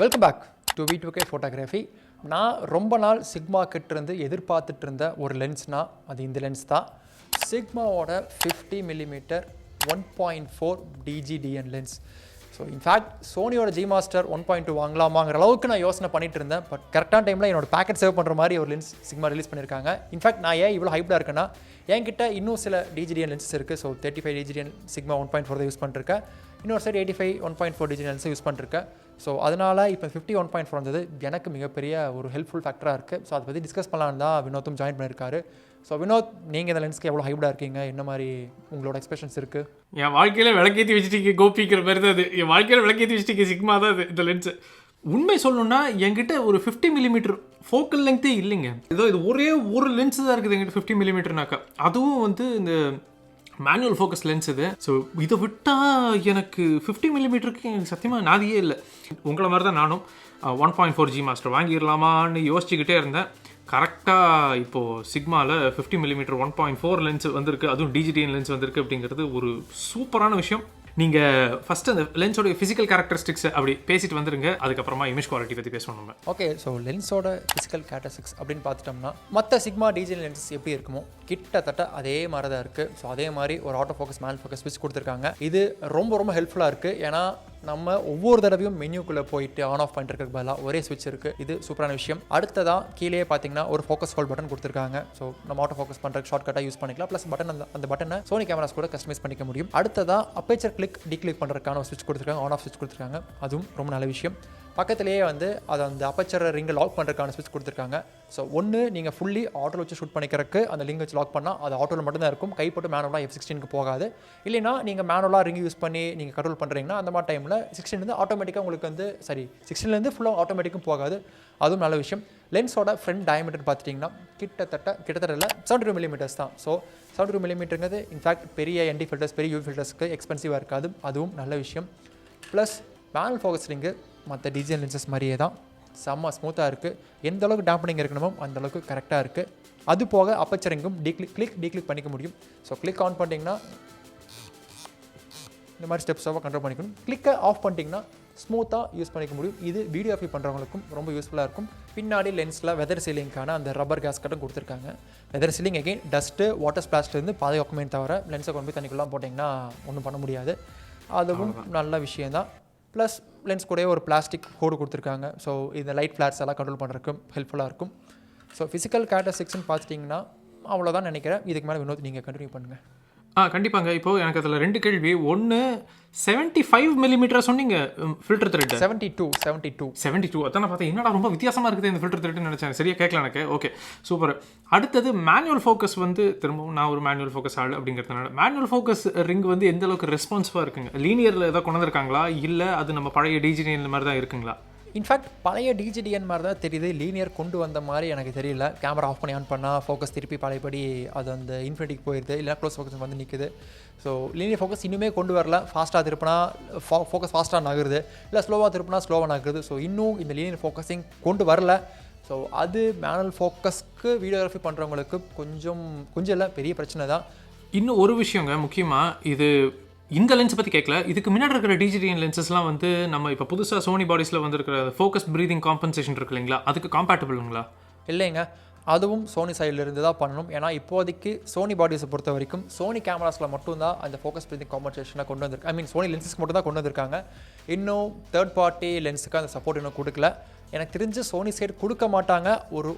Welcome back to V2K photography. நான் ரொம்ப நாள் சிக்மா கிட்டேருந்து எதிர்பார்த்துட்டு இருந்த ஒரு லென்ஸ்னால் அது இந்த லென்ஸ் தான். சிக்மாவோட 50mm 1.4 DGDN lens. So in fact சோனியோட G மாஸ்டர் 1.2 வாங்கலாமாங்கிற அளவுக்கு நான் யோசனை பண்ணிட்டு இருந்தேன். பட் கரெக்டான டைமில் என்னோட பேக்கெட் சேவ் பண்ணுற மாதிரி ஒரு லென்ஸ் சிக்மா ரிலீஸ் பண்ணியிருக்காங்க. இன்ஃபேக்ட் நான் ஏன் இவ்வளோ ஹைப்டாக இருக்கேன்னா, என்கிட்ட இன்னும் சில DGDN லென்சஸ் இருக்குது. ஸோ 35 DGDN சிக்மா 1.4 தான் யூஸ் பண்ணிருக்கேன். இன்னொரு சைடு 85 1.4 DGDN லென்ஸை யூஸ் பண்ணிருக்கேன். ஸோ அதனால் இப்போ 50 1.4 வந்தது எனக்கு மிகப்பெரிய ஒரு ஹெல்ப்ஃபுல் ஃபேக்டராக இருக்குது. ஸோ அதை பற்றி டிஸ்கஸ் பண்ணலான்னு தான் வினோத்தும் ஜாயின் பண்ணியிருக்காரு. ஸோ வினோத், நீங்கள் இந்த லென்ஸ்க்கு எவ்வளோ ஹைப்டாக இருக்கீங்க, என்ன மாதிரி உங்களோட எக்ஸ்பெக்டேஷன்ஸ் இருக்குது? என் வாழ்க்கையில் விளக்கேற்றி வச்சுட்டு கோபிக்கிற மாதிரி தான் அது. என் வாழ்க்கையில் விளக்கேற்றி வச்சுட்டு சிக்மா தான் அது இந்த லென்ஸு. உண்மை சொல்லணும்னா என்கிட்ட ஒரு 50mm ஃபோக்கல் லென்த்தே இல்லைங்க. ஏதோ இது ஒரே ஒரு லென்ஸு தான் இருக்குது என்கிட்ட 50mmனாக்கா. அதுவும் வந்து இந்த மேனுவல் ஃபோக்கஸ் லென்ஸ் இது. ஸோ இதை விட்டால் எனக்கு 50mmக்கு எனக்கு சத்தியமாக நாதியே இல்லை. உங்களை மாதிரி தான் நானும் 1.4 G மாஸ்டர் வாங்கிடலாமான்னு யோசிச்சுக்கிட்டே இருந்தேன். கரெக்டாக இப்போது சிக்மாவில் 50mm 1.4 லென்ஸ் வந்திருக்கு, அதுவும் DGDN லென்ஸ் வந்திருக்கு. அப்படிங்கிறது ஒரு சூப்பரான விஷயம். நீங்கள் ஃபஸ்ட்டு அந்த லென்ஸோட ஃபிசிக்கல் கேரக்டரிஸ்டிக்ஸ் அப்படி பேசிட்டு வந்துருங்க, அதுக்கப்புறமா இமேஜ் குவாலிட்டி பற்றி பேசணும் நம்ம. ஓகே, ஸோ லென்ஸோட ஃபிசிக்கல் கேரக்டரிஸ்டிக்ஸ் அப்படின்னு பார்த்துட்டோம்னா, மற்ற சிக்மா DGDN லென்ஸ் எப்படி இருக்குமோ கிட்டத்தட்ட அதே மாதிரி தான் இருக்குது. ஸோ அதே மாதிரி ஒரு ஆட்டோ ஃபோக்கஸ் மேன் ஃபோக்கஸ் ஸ்விட்ச் கொடுத்துருக்காங்க. இது ரொம்ப ரொம்ப ஹெல்ப்ஃபுல்லாக இருக்குது. ஏன்னா நம்ம ஒவ்வொரு தடவையும் மெனுக்குள்ளே போயிட்டு ஆன் ஆஃப் பண்ணிட்டு பதிலாக ஒரே ஸ்விட்ச் இருக்குது. இது சூப்பரான விஷயம். அடுத்ததான் கீழே பார்த்தீங்கன்னா ஒரு ஃபோக்கஸ் ஹோல்ட் பட்டன் கொடுத்துருக்காங்க. ஸோ நம்ம ஆட்டோ ஃபோக்கஸ் பண்ணுறதுக்கு ஷார்ட்கட்டாக யூஸ் பண்ணிக்கலாம். ப்ளஸ் பட்டன் அந்த பட்டனை சோனி கேமராஸ் கூட கஸ்டமைஸ் பண்ணிக்க முடியும். அடுத்ததான் அப்பேச்சர் கிளிக் டிக்ளிக் பண்ணுறதுக்கான ஒரு ஸ்விட்ச் கொடுத்துருக்காங்க, ஆன் ஆஃப் ஸ்விட்ச் கொடுத்துருக்காங்க. அதுவும் ரொம்ப நல்ல விஷயம். பக்கத்துலேயே வந்து அது அந்த அப்பேச்சர் ரிங்கை லாக் பண்ணுறதுக்கான ஸ்விட்ச் கொடுத்துருக்காங்க. ஸோ ஒன்று நீங்கள் ஃபுல்லி ஆட்டோவில் வச்சு ஷூட் பண்ணிக்கிறதுக்கு அந்த லிங்க் வச்சு லாக் பண்ணால் அது ஆட்டோவில் மட்டும்தான் இருக்கும், கைப்பட்டு மேனுவலாக F16க்கு போகாது. இல்லைனா நீங்கள் மேனுவலாக ரிங் யூஸ் பண்ணி நீங்கள் கண்ட்ரோல் பண்ணுறீங்கன்னா அந்த மாதிரி டைமில் 16 ஆட்டோமேட்டிக்காக உங்களுக்கு வந்து 16 ஃபுல்லாக ஆட்டோமேட்டிக்கும் போகாது. அதுவும் நல்ல விஷயம். லென்ஸோட ஃப்ரண்ட் டயமீட்டர் பார்த்துட்டிங்கன்னா கிட்டத்தட்ட இல்லை 72mm தான். ஸோ 72mmங்கிறது இன்ஃபேக்ட் பெரிய ND ஃபில்டர்ஸ், பெரிய UV ஃபில்டர்ஸ்க்கு எக்ஸ்பென்சிவாக இருக்காது. அதுவும் நல்ல விஷயம். ப்ளஸ் மேனுவல் ஃபோக்கஸ் ரிங்கு மற்ற DGDN லென்சஸ் மாதிரியே தான் செம்ம ஸ்மூத்தாக இருக்குது. எந்த அளவுக்கு டேம்பனிங் இருக்கணுமோ அந்த அளவுக்கு கரெக்டாக இருக்குது. அது போக அப்பச்சரிங்கும் டீக்ளிக் பண்ணிக்க முடியும். ஸோ கிளிக் ஆன் பண்ணிட்டீங்கன்னா இந்த மாதிரி ஸ்டெப்ஸாக கண்ட்ரோல் பண்ணிக்கணும். கிளிக்கை ஆஃப் பண்ணிட்டீங்கன்னா ஸ்மூத்தாக யூஸ் பண்ணிக்க முடியும். இது வீடியோகிராஃபி பண்ணுறவங்களுக்கும் ரொம்ப யூஸ்ஃபுல்லாக இருக்கும். பின்னாடி லென்ஸில் வெதர் சீலிங்கான அந்த ரப்பர் கேஸ்கட்டும் கொடுத்துருக்காங்க. Weather sealing again dust water ஸ்பிளாஷ்லேருந்து பாதுகாக்குமே தவிர லென்ஸை கொண்டு போய் தண்ணிக்குள்ளே போட்டிங்கன்னா ஒன்றும் பண்ண முடியாது. அதுவும் நல்ல விஷயந்தான். ப்ளஸ் லென்ஸ் கூட ஒரு பிளாஸ்டிக் கோடு கொடுத்துருக்காங்க. ஸோ இந்த லைட் ஃப்ளாட்ஸ் எல்லாம் கண்ட்ரோல் பண்ணுறதுக்கும் ஹெல்ப்ஃபுல்லாக இருக்கும். ஸோ ஃபிசிக்கல் கேரக்டரிஸ்டிக்ஸ்னு பார்த்துட்டிங்கன்னா அவ்வளோதான் நினைக்கிறேன். இதுக்கு மேலே வினோத் நீங்கள் கண்டினியூ பண்ணுங்கள். கண்டிப்பாங்க. இப்போது எனக்கு அதில் 2 கேள்வி. ஒன்று 75mm சொன்னீங்க ஃபில்டர் த்ரெட். 72 அதான் நான் பார்த்தேன், என்னடா ரொம்ப வித்தியாசமாக இருக்குது இந்த ஃபில்டர் த்ரெட்னு நினச்சேன். சரியாக கேட்கல எனக்கு. Okay, super. அடுத்தது மேனுவல் ஃபோக்கஸ் வந்து திரும்பவும் நான் ஒரு மேனுவல் ஃபோக்கஸ் ஆள் அப்படிங்கிறதுனால மேனுவல் ஃபோக்கஸ் ரிங் வந்து எந்த அளவுக்கு ரெஸ்பான்சிவாக இருக்குங்க? லீனியரில் ஏதாவது கொண்டு வந்திருக்காங்களா, இல்லை அது நம்ம பழைய DGDN மாதிரி தான் இருக்குங்களா? இன்ஃபேக்ட் பழைய DGDN மாதிரி தான் தெரியுது. லீனியர் கொண்டு வந்த மாதிரி எனக்கு தெரியல. கேமரா ஆஃப் பண்ணி ஆன் பண்ணால் ஃபோக்கஸ் திருப்பி பழையபடி அது அந்த இன்ஃபினிட்டிக்கு போயிடுது, இல்லை க்ளோஸ் ஃபோக்கஸ் வந்து நிற்குது. ஸோ லீனியர் ஃபோக்கஸ் இன்னுமே கொண்டு வரல. ஃபாஸ்ட்டாக திருப்பினா ஃபோக்கஸ் ஃபாஸ்ட்டாக நகருது, இல்லை ஸ்லோவாக திருப்பினா ஸ்லோவாக நகருது. ஸோ இன்னும் இந்த லீனியர் ஃபோக்கஸிங் கொண்டு வரல. ஸோ அது மேனுவல் ஃபோக்கஸ்க்கு வீடியோகிராஃபி பண்ணுறவங்களுக்கு கொஞ்சம் இல்லை பெரிய பிரச்சனை தான். இன்னும் ஒரு விஷயங்க முக்கியமாக, இது இந்த லென்ஸ் பற்றி கேட்கல, இதுக்கு முன்னாடி இருக்கிற DGDN லென்சஸ்லாம் வந்து நம்ம இப்போ புதுசாக சோனி பாடிஸில் வந்துருக்கிற ஃபோக்கஸ் ப்ரீதிங் காம்பன்சேஷன் இருக்கு இல்லைங்களா, அதுக்கு காம்பேட்டபிளுங்களா? இல்லைங்க, அதுவும் சோனி சைட்லேருந்து தான் பண்ணணும். ஏன்னா இப்போதைக்கு சோனி பாடிஸை பொறுத்த வரைக்கும் சோனி கேமராஸில் மட்டும்தான் அந்த ஃபோக்கஸ் ப்ரீதிங் காம்பன்சேஷனை கொண்டு வந்திருக்கு. ஐ மீன் சோனி லென்ஸஸ்க்கு மட்டும் தான் கொண்டு வந்திருக்காங்க. இன்னும் தேர்ட் பார்ட்டி லென்ஸுக்கு அந்த சப்போர்ட் இன்னும் கொடுக்கல. எனக்கு தெரிஞ்சு சோனி சைடு கொடுக்க மாட்டாங்க.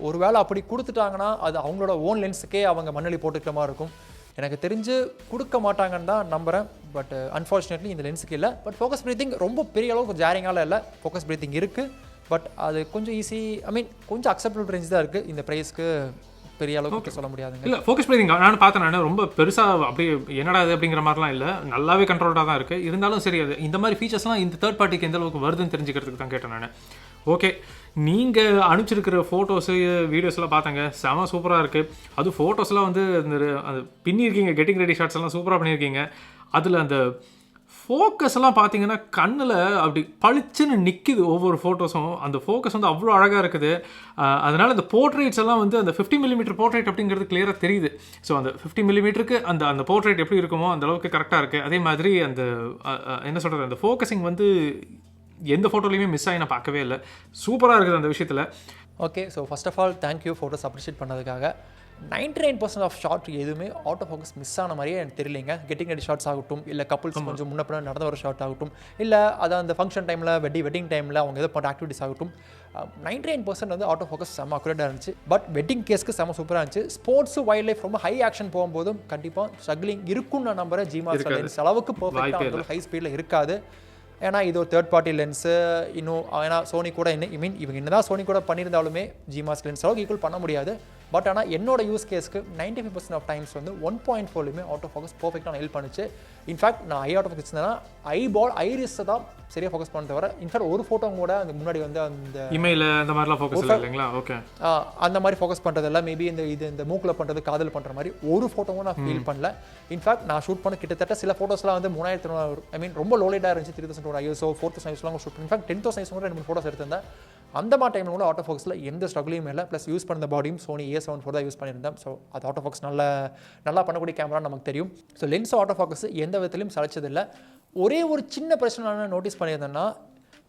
ஒரு வேளை அப்படி கொடுத்துட்டாங்கன்னா அது அவங்களோட ஓன் லென்ஸுக்கே அவங்க மண்ணலி போட்டுக்கிற மாதிரி இருக்கும். எனக்கு தெரிஞ்சு கொடுக்க மாட்டாங்கன்னு தான் நம்புகிறேன். பட் அன்ஃபார்ச்சுனேட்லி இந்த லென்ஸுக்கு இல்லை. பட் ஃபோக்கஸ் ப்ரீத்திங் ரொம்ப பெரிய அளவுக்கு ஜாரிங்கால இல்லை. ஃபோக்கஸ் ப்ரீத்திங் இருக்குது, பட் அது கொஞ்சம் ஈஸி, ஐ மீன் கொஞ்சம் அக்செப்டபிள் ரேஞ்ச் தான் இருக்குது. இந்த ப்ரைஸ்க்கு பெரிய அளவுக்கு சொல்ல முடியாதுங்க. இல்லை, ஃபோக்கஸ் ப்ரீதிங் நான் பார்த்தேன், நான் ரொம்ப பெருசாக அப்படி என்னடா இது அப்படிங்கிற மாதிரிலாம் இல்லை, நல்லாவே கண்ட்ரோல்டாக தான் இருக்குது. இருந்தாலும் சரி, அது இந்த மாதிரி ஃபீச்சர்ஸ்லாம் இந்த தேர்ட் பார்ட்டிக்கு எந்த அளவுக்கு வருதுன்னு தெரிஞ்சுக்கிறதுக்கு தான் கேட்டேன் நான். ஓகே, நீங்கள் அனுப்பிச்சிருக்கிற ஃபோட்டோஸு வீடியோஸ்லாம் பார்த்தாங்க, செம சூப்பராக இருக்குது. அதுவும் ஃபோட்டோஸ்லாம் வந்து அது பின்னிருக்கீங்க, கெட்டிங் ரெடி ஷாட்ஸ் எல்லாம் சூப்பராக பண்ணியிருக்கீங்க. அதில் அந்த ஃபோக்கஸ் எல்லாம் பார்த்தீங்கன்னா கண்ணில் அப்படி பளிச்சுன்னு நிற்கிது ஒவ்வொரு ஃபோட்டோஸும். அந்த ஃபோக்கஸ் வந்து அவ்வளோ அழகாக இருக்குது. அதனால் அந்த போர்ட்ரேட்ஸ் எல்லாம் வந்து அந்த 50mm போர்ட்ரேட் அப்படிங்கிறது கிளியராக தெரியுது. ஸோ அந்த 50mmக்கு அந்த போர்ட்ரேட் எப்படி இருக்குமோ அந்த அளவுக்கு கரெக்டாக இருக்குது. அதே மாதிரி அந்த என்ன சொல்கிறது, அந்த ஃபோக்கஸிங் வந்து எந்த ஃபோட்டோலையுமே மிஸ் ஆகி நான் பார்க்கவே இல்லை. சூப்பராக இருக்குது அந்த விஷயத்தில். Okay, so first of all thank you photos appreciate பண்ணதுக்காக. 99% ஆஃப் ஷாட் எதுவுமே ஆட்டோ ஃபோக்கஸ் மிஸ் ஆன மாதிரியே எனக்கு தெரியலைங்க. கெட்டிங் ரெடி ஷாட்ஸ் ஆகட்டும், இல்லை கப்புள்ஸ் கொஞ்சம் முன்னப்பின நடந்த ஒரு ஷாட் ஆகட்டும், இல்லை அது அந்த ஃபங்க்ஷன் டைமில் வெட்டிங் டைமில் அவங்க எதோ பண்ணுற ஆக்டிவிட்டிஸ் ஆகட்டும், 99% வந்து ஆட்டோ ஃபோக்கஸ் செம்ம அக்குரேட்டாக இருந்துச்சு. பட் வெட்டிங் கேஸ்க்கு செம்ம சூப்பராக இருந்துச்சு. ஸ்போர்ட்ஸ் வைல்ட் லைஃப் ரொம்ப ஹை ஆக்ஷன் போகும்போதும் கண்டிப்பாக ஸ்ட்ரகிளிங் இருக்கும்னு நான் நம்புறேன். ஜிமாஸ்டர் லென்ஸ் அளவுக்கு பர்ஃபெக்டாக ஹை ஸ்பீடில் இருக்காது. ஏன்னா இது ஒரு தேர்ட் பார்ட்டி லென்ஸு. இன்னும் ஏன்னா சோனி கூட இவங்க என்ன தான் சோனி கூட பண்ணியிருந்தாலுமே ஜிமாஸ் லென்ஸ் அளவுக்கு ஈக்குவல் பண்ண முடியாது. பட் ஆனால் என்னோட யூஸ் கேஸ்க்கு 95% ஆஃப் டைம்ஸ் வந்து 1.4லையுமே ஆட்டோ ஃபோக்கஸ் பர்ஃபெக்டாக ஹெல்ப் பண்ணுச்சு. இன்ஃபேக்ட் நான் ஆட்டோ ஃபோக்கஸ் இருந்தேன்னா ஐரிஸை தான் சரியாக ஃபோக்கஸ் பண்ண தவிர இன்ஃபேக்ட் ஒரு ஃபோட்டோ கூட அந்த முன்னாடி வந்து அந்த இமெயில் அந்த மாதிரிலாம் ஃபோக்கஸ் இல்லைங்களா? ஓகே, அந்த மாதிரி ஃபோக்கஸ் பண்ணுறதெல்லாம் மேபி இந்த மூக்கில் பண்ணுறது காதல் பண்ணுற மாதிரி ஒரு ஃபோட்டோவும் நான் ஃபீல் பண்ணல. இன்ஃபேக்ட் நான் ஷூட் பண்ண கிட்டத்தட்ட சில ஃபோட்டோஸ்லாம் வந்து 3400 ரொம்ப லோ லைட்டாக இருந்துச்சு. 3000 ஐஎஸ்ஓ 4000 ஐஎஸ்ஓலாம் ஷூட் பண்ணி இன்ஃபேக்ட் 10,000 கூட 2 ஃபோட்டோஸ் எடுத்திருந்தேன். அந்த மாதிரி டைமில் கூட ஆட்டோ ஃபோக்கஸில் எந்த ஸ்ட்ரகிளையும் இல்லை. ப்ளஸ் யூஸ் பண்ண பாடியும் சோனி A74 தான் யூஸ் பண்ணியிருந்தேன். ஸோ அது ஆட்டோ ஃபோக்கஸ் நல்லா பண்ணக்கூடிய கேமரா நமக்கு தெரியும். ஸோ லென்ஸ் ஆட்டோ ஃபோக்கஸ் எந்த விதத்திலையும் சளைச்சதில்லை. ஒரே ஒரு சின்ன பிரச்சனை நான் நோட்டீஸ் பண்ணியிருந்தேன்னா,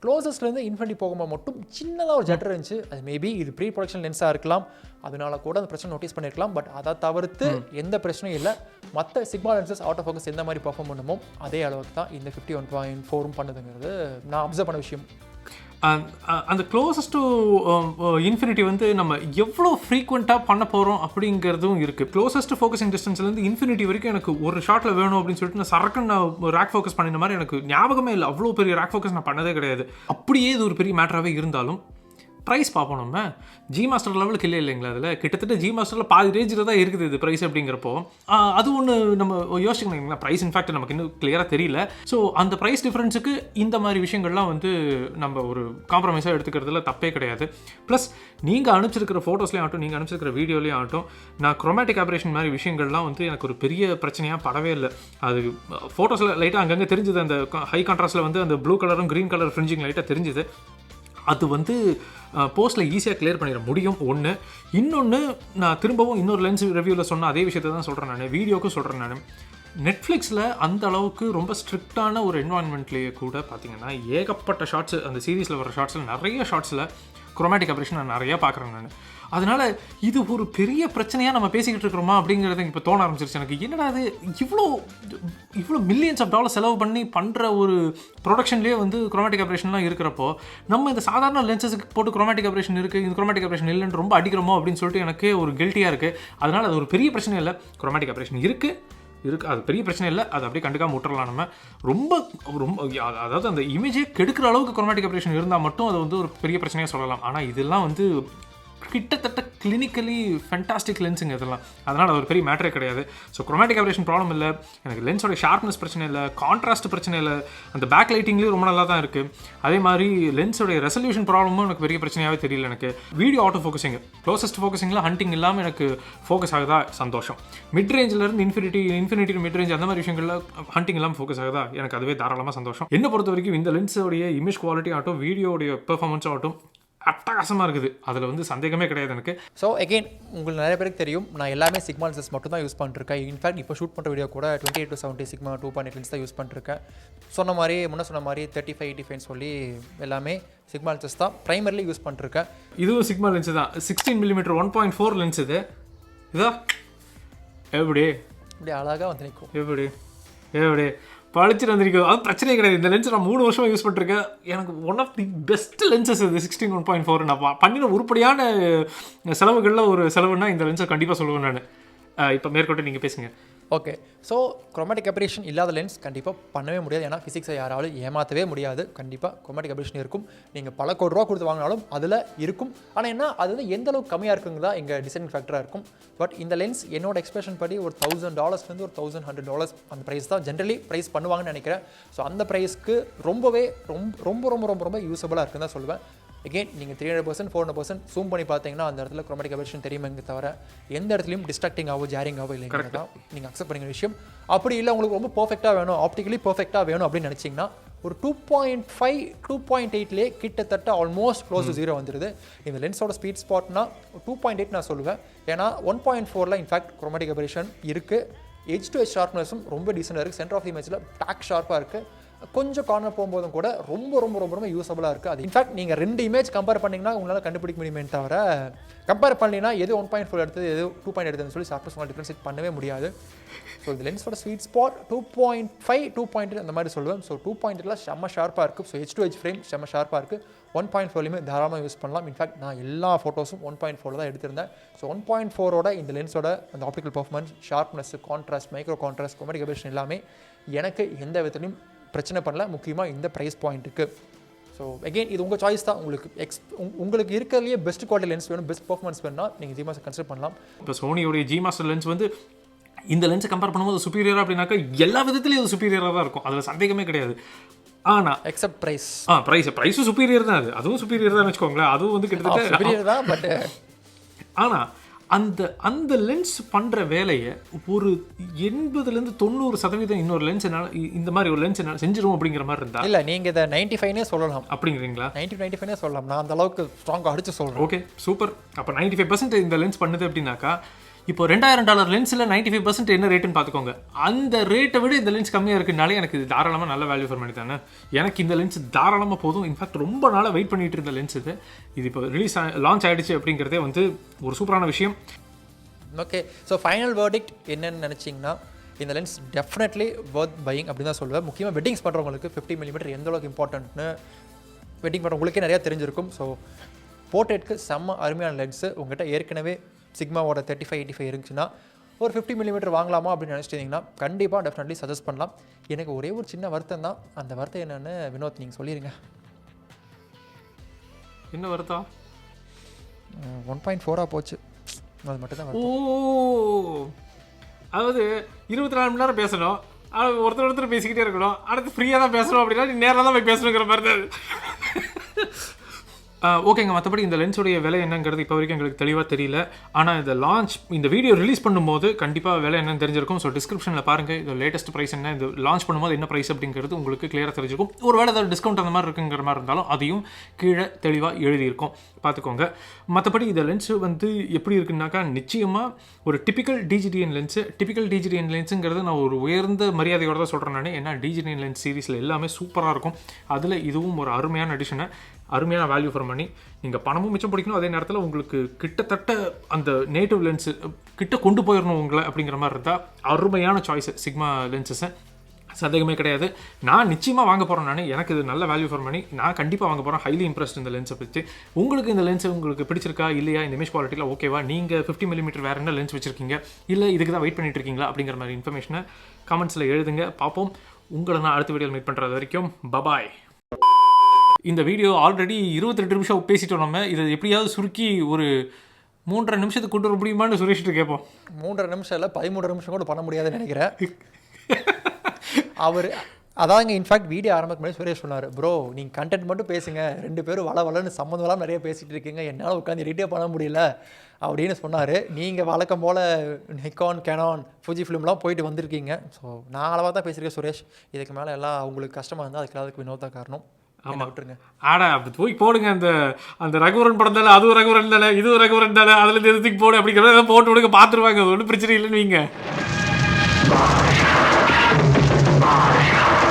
க்ளோசஸ்ட்லேருந்து இன்ஃபினிட்டி போகும்போது மட்டும் சின்னதாக ஒரு ஜட்டர் இருந்துச்சு. அது மேபி இது ப்ரீ ப்ரொடக்ஷன் லென்ஸாக இருக்கலாம், அதனால கூட அந்த பிரச்சனை நோட்டீஸ் பண்ணியிருக்கலாம். பட் அதை தவிர்த்து எந்த பிரச்சனையும் இல்லை. மற்ற சிக்மா லென்சஸ் ஆட்டோ ஃபோக்கஸ் எந்த மாதிரி பர்ஃபார்ம் பண்ணுமோ அதே அளவுக்கு தான் இந்த 51.4 பண்ணுதுங்கிறது நான் அப்சர்வ் பண்ண விஷயம். அந்த க்ளோசஸ்ட் டு இன்ஃபினிட்டி வந்து நம்ம எவ்வளோ ஃப்ரீக்வெண்ட்டாக பண்ண போகிறோம் அப்படிங்கிறதும் இருக்குது. க்ளோசஸ்ட் ஃபோக்கஸிங் டிஸ்டன்ஸ்லேருந்து இன்ஃபினிட்டி வரைக்கும் எனக்கு ஒரு ஷாட்டில் வேணும் அப்படின்னு சொல்லிட்டு நான் சரக்குன்னு நான் ரேக் ஃபோக்கஸ் பண்ணின மாதிரி எனக்கு ஞாபகமே இல்லை. அவ்வளோ பெரிய ரேக் ஃபோக்கஸ் நான் பண்ணதே கிடையாது. அப்படியே இது ஒரு பெரிய மேட்டராகவே இருந்தாலும் ப்ரைஸ் பார்ப்போம். நம்ம ஜி மாஸ்டர் லெவலுக்கு இல்லை இல்லைங்களா? அதில் கிட்டத்தட்ட ஜி மாஸ்டரில் பாதி ரேஞ்சில் தான் இருக்குது இது ப்ரைஸ் அப்படிங்கிறப்போ அது ஒன்று நம்ம யோசிக்கணுங்களா? ப்ரைஸ் இன்ஃபேக்ட் நமக்கு இன்னும் கிளியராக தெரியல. ஸோ அந்த ப்ரைஸ் டிஃப்ரென்ஸுக்கு இந்த மாதிரி விஷயங்கள்லாம் வந்து நம்ம ஒரு காம்ப்ரமைஸாக எடுத்துக்கிறதுல தப்பே கிடையாது. ப்ளஸ் நீங்கள் அனுப்பிச்சிருக்கிற ஃபோட்டோஸ்லேயும் ஆகட்டும், நீங்கள் அனுப்பிச்சிருக்கிற வீடியோலேயும் ஆகட்டும், நான் குரோமேட்டிக் ஆப்ரேஷன் மாதிரி விஷயங்கள்லாம் வந்து எனக்கு ஒரு பெரிய பிரச்சனையாக படவே இல்லை. அது ஃபோட்டோஸில் லைட்டாக அங்கங்கே தெரிஞ்சுது. அந்த ஹை கான்ட்ராஸ்ட்டில் வந்து அந்த ப்ளூ கலரும் க்ரீன் கலர் ஃப்ரிஞ்சிங் லைட்டாக தெரிஞ்சுது. அது வந்து போஸ்ட்டில் ஈஸியாக கிளியர் பண்ணிட முடியும். ஒன்று. இன்னொன்று, நான் திரும்பவும் இன்னொரு லென்ஸ் ரிவ்யூவில் சொன்ன அதே விஷயத்தை தான் சொல்கிறேன் நான், வீடியோக்கும் சொல்கிறேன் நான். நெட்ஃப்ளிக்ஸில் அந்த அளவுக்கு ரொம்ப ஸ்ட்ரிக்டான ஒரு என்வாயன்மெண்ட்லேயே கூட பார்த்தீங்கன்னா ஏகப்பட்ட ஷார்ட்ஸு, அந்த சீரீஸில் வர ஷார்ட்ஸில் நிறைய ஷார்ட்ஸில் குரோமேட்டிக் ஆப்ரேஷன் நான் நிறையா பார்க்குறேன் நான். அதனால் இது ஒரு பெரிய பிரச்சனையாக நம்ம பேசிக்கிட்டு இருக்கிறோமா அப்படிங்கிறது இப்போ தோண ஆரம்பிச்சிருச்சு எனக்கு. என்னடா அது இவ்வளோ மில்லியன்ஸ் ஆஃப் டாலர் செலவு பண்ணி பண்ணுற ஒரு ப்ரொடக்ஷன்லேயே வந்து குரோமேட்டிக் ஆப்ரேஷன்லாம் இருக்கிறப்போ நம்ம இந்த சாதாரண லென்சஸுக்கு போட்டு குரோமேட்டிக் ஆப்ரேஷன் இருக்குது, இந்த குரோமேட்டிக் ஆப்ரேஷன் இல்லைன்னு ரொம்ப அடிக்கிறோமோ அப்படின்னு சொல்லிட்டு எனக்கு ஒரு கில்ட்டியாக இருக்குது. அதனால் அது ஒரு பெரிய பிரச்சனை இல்லை. குரோமேட்டிக் ஆப்ரேஷன் இருக்குது, அது பெரிய பிரச்சனை இல்லை. அது அப்படியே கண்டுக்காம விட்டுறலாம் நம்ம. ரொம்ப அதாவது அந்த இமேஜே கெடுக்கிற அளவுக்கு குரோமேட்டிக் ஆப்ரேஷன் இருந்தால் மட்டும் அது வந்து ஒரு பெரிய பிரச்சனையாக சொல்லலாம். ஆனால் இதெல்லாம் வந்து கிட்டத்தட்ட கிளினிக்கலி ஃபென்டாஸ்டிக் லென்ஸுங்க இதெல்லாம். அதனால் அது ஒரு பெரிய மேட்டரே கிடையாது. ஸோ குரோமேட்டிக் ஆப்ரேஷன் ப்ராப்ளம் இல்லை, எனக்கு லென்ஸோட ஷார்ப்னஸ் பிரச்சனை இல்லை, கான்ட்ராஸ்ட் பிரச்சனை இல்லை, அந்த பேக் லைட்டிங்லேயும் ரொம்ப நல்லா தான் இருக்குது. அதே மாதிரி லென்ஸோடைய ரெசல்யூஷன் ப்ராப்ளமும் எனக்கு பெரிய பிரச்சனையாகவே தெரியல. எனக்கு வீடியோ ஆட்டோ ஃபோக்கஸிங், க்ளோசஸ்ட் ஃபோக்கஸிங்கில் ஹண்டிங் இல்லாமல் எனக்கு ஃபோக்கஸ் ஆகுதா சந்தோஷம். மிட் ரேஞ்சிலேருந்து இன்ஃபினிட்டி மிட் ரேஞ்ச் அந்த மாதிரி விஷயங்களில் ஹண்டிங் இல்லாமல் ஃபோக்கஸ் ஆகுதா எனக்கு அதுவே தாராளமாக சந்தோஷம். என்னை பொறுத்த வரைக்கும் இந்த லென்ஸோடைய இமேஜ் குவாலிட்டி ஆகட்டும், வீடியோடைய பெர்ஃபார்மன்ஸ் ஆகட்டும் அட்டகாசமாக இருக்குது. அதில் வந்து சந்தேகமே கிடையாது எனக்கு. ஸோ அகெயின் உங்களுக்கு நிறைய பேருக்கு தெரியும், நான் எல்லாமே சிக்மா லென்சஸ் மட்டும் தான் யூஸ் பண்ணிருக்கேன். இன்ஃபேக்ட் இப்போ ஷூட் பண்ணுற வீடியோ கூட 28-70 சிக்மா 2.8 லென்ஸ் தான் யூஸ் பண்ணிருக்கேன். சொன்ன மாதிரி 35-85 சொல்லி எல்லாமே சிக்மா லென்சஸ் தான் ப்ரைமரிலி யூஸ் பண்ணிருக்கேன். இதுவும் சிக்மா லென்ஸ் தான். 16mm 1.4 லென்ஸ் இதா எப்படி அழகாக வந்து நிற்கும். எப்படி பழிச்சுட்டு வந்திருக்கோம். அது பிரச்சனையே கிடையாது. இந்த லென்ஸ் நான் 3 வருஷமாக யூஸ் பண்ணிருக்கேன். எனக்கு one of the best lenses இது 16-1.4. நான் பண்ணின உருப்படியான செலவுகளில் ஒரு செலவுன்னா இந்த லென்ஸை கண்டிப்பாக சொல்லுவேன் நான். இப்போ மேற்கொண்டு நீங்கள் பேசுங்க. ஓகே, ஸோ குரோமேட்டிக் ஆப்ரேஷன் இல்லாத லென்ஸ் கண்டிப்பாக பண்ணவே முடியாது. ஏன்னா ஃபிசிக்ஸை யாராலும் ஏமாற்றவே முடியாது. கண்டிப்பாக குரோமேட்டிக் ஆப்ரேஷன் இருக்கும். நீங்கள் பல கோடி ரூபா கொடுத்து வாங்கினாலும் அதில் இருக்கும். ஆனால் என்ன, அது வந்து எந்த அளவுக்கு கம்மியாக இருக்குங்கிறதா எங்கள் டிசைனிங் ஃபேக்டராக இருக்கும். பட் இந்த லென்ஸ் என்னோட எக்ஸ்பெக்டேஷன் படி ஒரு $1,000 ஒரு $1,100 அந்த ப்ரைஸ் தான் ஜென்ரலி ப்ரைஸ் பண்ணுவாங்கன்னு நினைக்கிறேன். ஸோ அந்த ப்ரைஸ்க்கு ரொம்பவே ரொம்ப ரொம்ப ரொம்ப ரொம்ப யூஸபுளாக இருக்குன்னு தான் சொல்லுவேன். அகெயின் நீங்கள் 300% 400% ஜூம் பண்ணி பார்த்தீங்கன்னா அந்த இடத்துல குரோமேட்டிக் ஆப்ரேஷன் தெரியுமே தவிர எந்த இடத்துலையும் டிஸ்ட்ராக்டிங் ஆகும், ஜாரிங் ஆகும் இல்லைங்கிறது தான் நீங்கள் அக்செப்ட் பண்ணிக்கிற விஷயம். அப்படி இல்லை உங்களுக்கு ரொம்ப பர்ஃபெக்டாக வேணும், ஆப்டிக்கலி பர்ஃபெக்டாக வேணும் அப்படின்னு நினச்சிங்கன்னா ஒரு 2.5 2.8லேயே கிட்டத்தட்ட ஆல்மோஸ்ட் க்ளோஸ் டு 0 வந்துடுது. இந்த லென்ஸோட ஸ்பீட் ஸ்பாட்னா 2.8 நான் சொல்லுவேன். ஏன்னா 1.4ல் இன்ஃபேக்ட் குரோமேட்டிக் ஆப்ரேஷன் இருக்குது. எட்ஜ் டு எட்ஜ் ஷார்ப்னஸும் ரொம்ப டீசெண்டாக இருக்குது. சென்டர் ஆஃப் இமேஜில் பேக் ஷார்ப்பாக இருக்குது. கொஞ்சம் கார்னர் போகும்போதும் கூட ரொம்ப ரொம்ப ரொம்ப ரொம்ப யூஸபுளாக இருக்குது. அது இன்ஃபேக்ட் நீங்கள் 2 இமேஜ் கம்பேர் பண்ணிங்கன்னா உங்களால் கண்டுபிடிக்க முடியுமே தவிர கம்பேர் பண்ணிங்கன்னா எது 1.4 எடுத்தது எது 2 எடுத்ததுன்னு சொல்லி சாஃப்ட்வேர் டிஃப்ரென்ஷியேட் பண்ணவே முடியாது. ஸோ இந்த லென்ஸோட ஸ்வீட் ஸ்பாட் 2.5 2.8 அந்த மாதிரி சொல்லுவேன். ஸோ 2.8 செம்ம ஷார்ப்பாக இருக்குது. ஸோ H2H ஃப்ரேம் செம்ம ஷார்ப்பாக இருக்குது. 1.4லையுமே தாராளமாக யூஸ் பண்ணலாம். இன்ஃபேக்ட் நான் எல்லா ஃபோட்டோஸும் 1.4 தான் எடுத்திருந்தேன். ஸோ 1.4ஓட இந்த லென்ஸோட அந்த optical performance, sharpness, contrast, micro contrast, comatic aberration எல்லாமே எனக்கு எந்த விதத்துலையும் பிரச்சனை பண்ணல, முக்கியமாக இந்த ப்ரைஸ் பாயிண்ட்டுக்கு. ஸோ அகெயின் இது உங்கள் சாய்ஸ் தான். உங்களுக்கு இருக்கிறதுலையே பெஸ்ட் குவாலிட்டி லென்ஸ் வேணும், பெஸ்ட் பர்ஃபார்மன்ஸ் வேணும்னா நீங்கள் ஜிமாஸ் கன்சிடர் பண்ணலாம். இப்போ சோனியோடைய ஜி மாஸ்டர் லென்ஸ் வந்து இந்த லென்ஸை கம்பேர் பண்ணும்போது சுப்பீரியராக அப்படின்னாக்கா எல்லா விதத்துலையும் அது சுப்பீரியராக தான் இருக்கும், அதில் சந்தேகமே கிடையாது. ஆனால் எக்ஸப்ட் ப்ரைஸ் ப்ரைஸும் சுப்பீரியர் தான், அதுவும் சுப்பீரியர் தான் வச்சுக்கோங்களேன். அதுவும் வந்து கிட்டத்தட்ட சுப்பீரியர் தான். பட் ஆனால் அந்த லென்ஸ் பண்ணுற வேலையை ஒரு 80-90% இன்னொரு லென்ஸ் இந்த மாதிரி ஒரு லென்ஸ் செஞ்சிடும் அப்படிங்கிற மாதிரி இருந்தா இல்லை, நீங்கள் இதை 95னே சொல்லலாம். அப்படிங்கிறீங்களா? 95னே சொல்லலாம். நான் அந்த அளவுக்கு ஸ்ட்ராங்காக அடிச்சு சொல்கிறேன். Okay, super. அப்போ 95% இந்த லென்ஸ் பண்ணுது அப்படின்னாக்கா இப்போ $2000 லென்ஸில் 95% என்ன ரேட்டுன்னு பார்த்துக்கோங்க. அந்த ரேட்டை விட இந்த லென்ஸ் கம்மியாக இருக்குனாலே எனக்கு இது தாராளமாக நல்ல வேல்யூ ஃபார் மணி தானே. எனக்கு இந்த லென்ஸ் தாராளமாக போதும். இன்ஃபேக்ட் ரொம்ப நாளாக வெயிட் பண்ணிட்டு இருந்த லென்ஸ் இது இப்போ லான்ச் ஆகிடுச்சு அப்படிங்கிறதே வந்து ஒரு சூப்பரான விஷயம். ஓகே, ஸோ ஃபைனல் வேர்டிக்ட் என்னன்னு நினச்சிங்கன்னா இந்த லென்ஸ் டெஃபினெட்லி வர்த் பையிங் அப்படின்னு தான் சொல்லுவேன். முக்கியமாக வெட்டிங்ஸ் பண்ணுறவங்களுக்கு 50mm எந்த அளவுக்கு இம்பார்ட்டன்ட்னு வெட்டிங் பண்ணுறவங்களுக்கே நிறையா தெரிஞ்சிருக்கும். ஸோ போர்ட்ரேட்க்கு செம்ம அருமையான லென்ஸு. உங்கள்கிட்ட ஏற்கனவே சிக்மாவோட 35-85 இருந்துச்சுன்னா ஒரு 50mm வாங்கலாமா அப்படின்னு நினச்சிட்டிங்கன்னா கண்டிப்பாக டெஃபினெட்லி சஜஸ்ட் பண்ணலாம். எனக்கு ஒரே ஒரு சின்ன வருத்தம் தான். அந்த வருத்தம் என்னென்னு வினோத் நீங்கள் சொல்லிடுங்க. என்ன வருத்தம்? 1.4 போச்சு, அது மட்டும் தான். அதாவது 24 மணி நேரம் பேசணும், ஒருத்தர் பேசிக்கிட்டே இருக்கணும், அடுத்து ஃப்ரீயாக தான் பேசணும் அப்படின்னா நீ நேரில் தான் போய் பேசணுங்கிற மாதிரி தான். ஓகேங்க, மற்றபடி இந்த லென்ஸோடைய விலை என்னங்கிறது இப்போ வரைக்கும் எங்களுக்கு தெளிவாக தெரியல. ஆனால் இந்த வீடியோ ரிலீஸ் பண்ணும்போது கண்டிப்பாக விலை என்னன்னு தெரிஞ்சிருக்கும். ஸோ டிஸ்கிரிப்ஷனில் பாருங்கள், இது லேட்டஸ்ட் ப்ரைஸ் என்ன, இது லான்ச் பண்ணும்போது என்ன ப்ரைஸ் அப்படிங்கிறது உங்களுக்கு கிளியராக தெரிஞ்சிருக்கும். ஒரு வேளை ஏதாவது டிஸ்கவுண்ட் அந்த மாதிரி இருக்குங்கிற மாதிரி இருந்தாலும் அதையும் கீழே தெளிவாக எழுதியிருக்கும், பார்த்துக்கோங்க. மற்றபடி இந்த லென்ஸு வந்து எப்படி இருக்குன்னாக்கா நிச்சயமாக ஒரு typical DGDN lens. Typical DGDN லென்ஸுங்கிறது நான் ஒரு உயர்ந்த மரியாதையோடு தான் சொல்கிறேன் நான். ஏன்னா டிஜிடிஎன் லென்ஸ் சீரிஸில் எல்லாமே சூப்பராக இருக்கும். அதில் இதுவும் ஒரு அருமையான அடிஷனை, அருமையான வேல்யூ ஃபார் மணி. நீங்கள் பணமும் மிச்சம் பிடிக்கணும், அதே நேரத்தில் உங்களுக்கு கிட்டத்தட்ட அந்த நேட்டிவ் லென்ஸு கிட்ட கொண்டு போயிடணும் உங்களை அப்படிங்கிற மாதிரி இருந்தால் அருமையான சாய்ஸு சிக்மா லென்ஸஸை, சந்தேகமே கிடையாது. நான் நிச்சயமாக வாங்க போகிறேன். எனக்கு இது நல்ல வேல்யூ ஃபார் மணி. நான் கண்டிப்பாக வாங்க போகிறேன். ஹைலி இம்ப்ரெஸ்ட் இந்த லென்ஸை பற்றி. உங்களுக்கு இந்த லென்ஸ் உங்களுக்கு பிடிச்சிருக்கா இல்லையா, இந்த இமேஜ் குவாலிட்டியில் ஓகேவா, நீங்கள் 50mm வேறு என்ன லென்ஸ் வச்சுருக்கீங்க, இல்லை இதுக்கு தான் வெயிட் பண்ணிட்டு இருக்கீங்களா அப்படிங்கிற மாதிரி இன்ஃபர்மேஷனை கமெண்ட்ஸில் எழுதுங்க, பார்ப்போம். உங்களை நான் அடுத்த வீடியோவில் மீட் பண்ணுறது வரைக்கும் பபாய். இந்த வீடியோ ஆல்ரெடி 22 நிமிஷம் பேசிட்டோம். நம்ம இதை எப்படியாவது சுருக்கி ஒரு 3.5 நிமிஷத்துக்கு கொண்டு வர முடியுமான்னு சுரேஷ்ட்டு கேட்போம். 3.5 நிமிஷம் இல்லை, 13 நிமிஷம் கூட பண்ண முடியாதுன்னு நினைக்கிறேன். அவர் அதாங்க இன்ஃபேக்ட் வீடியோ ஆரம்பிக்க முன்னாடி சுரேஷ் சொன்னார், ப்ரோ நீங்கள் கண்டென்ட் மட்டும் பேசுங்க, 2 பேரும் வளன்னு சம்மந்தம்லாம் நிறைய பேசிகிட்டு இருக்கீங்க, என்னால் உட்காந்து எடிட்டே பண்ண முடியல அப்படின்னு சொன்னார். நீங்கள் வழக்கம் போல் நிக்கான், கேனான், ஃபுஜி ஃபிலிம்லாம் போயிட்டு வந்திருக்கீங்க. ஸோ நான் அளவாக தான் பேசியிருக்கேன் சுரேஷ். இதுக்கு மேலே எல்லாம் அவங்களுக்கு கஷ்டமாக இருந்தால் அதுக்கு வினோத் தான் காரணம். ஆமாம், விட்டுருங்க. ஆடா அப்படி போய் போடுங்க. அந்த ரகுவரன் படம் தானே, அதுவும் ரகுவரன் தானே, இதுவும் ரகுவரன் தானே, அதில் எதுக்கு போடு அப்படிங்கிறத போட்டு விடுங்க, பார்த்துருவாங்க, அது ஒன்றும் பிரச்சனை இல்லைன்னு வைங்க.